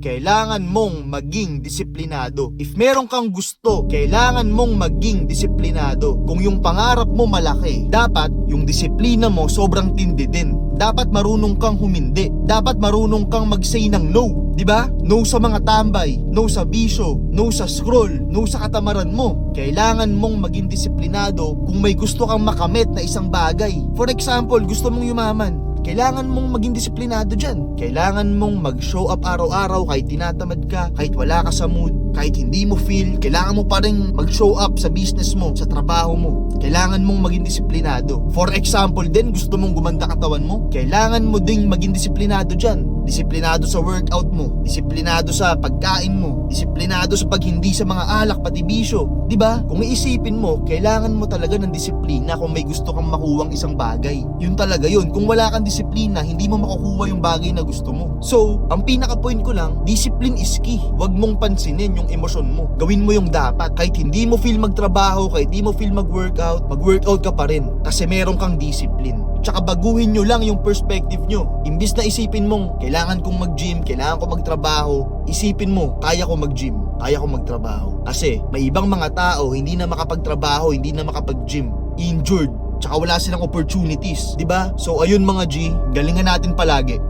kailangan mong maging disiplinado. If meron kang gusto, kailangan mong maging disiplinado. Kung yung pangarap mo malaki, dapat yung disiplina mo sobrang tindi din. Dapat marunong kang humindi. Dapat marunong kang mag-say ng no. Diba? No sa mga tambay, no sa bisyo, no sa scroll, no sa katamaran mo. Kailangan mong maging disiplinado kung may gusto kang makamit na isang bagay. For example, gusto mong yumaman. Kailangan mong maging disiplinado dyan. Kailangan mong mag-show up araw-araw kahit tinatamad ka, kahit wala ka sa mood, kahit hindi mo feel. Kailangan mo pa rin mag-show up sa business mo, sa trabaho mo. Kailangan mong maging disiplinado. For example din, gusto mong gumanda katawan mo, kailangan mo ding maging disiplinado dyan. Disiplinado sa workout mo, disiplinado sa pagkain mo, disiplinado sa paghindi sa mga alak pati bisyo. Diba? Kung iisipin mo, kailangan mo talaga ng disiplina kung may gusto kang makuwang isang bagay. Yun talaga yun. Kung wala kang disiplina, hindi mo makukuha yung bagay na gusto mo. So, ang pinaka-point ko lang, discipline is key. Huwag mong pansinin yung emosyon mo. Gawin mo yung dapat. Kahit hindi mo feel magtrabaho, kahit hindi mo feel mag-workout, mag-workout ka pa rin. Kasi meron kang discipline. Tsaka baguhin nyo lang yung perspective nyo. Imbis na isipin mong, kailangan kong mag-gym, kailangan kong magtrabaho, isipin mo, kaya ko mag-gym, kaya ko magtrabaho. Kasi may ibang mga tao, hindi na makapagtrabaho, hindi na makapag-gym, injured, tsaka wala silang opportunities, 'di ba? So ayun mga G, galingan natin palagi.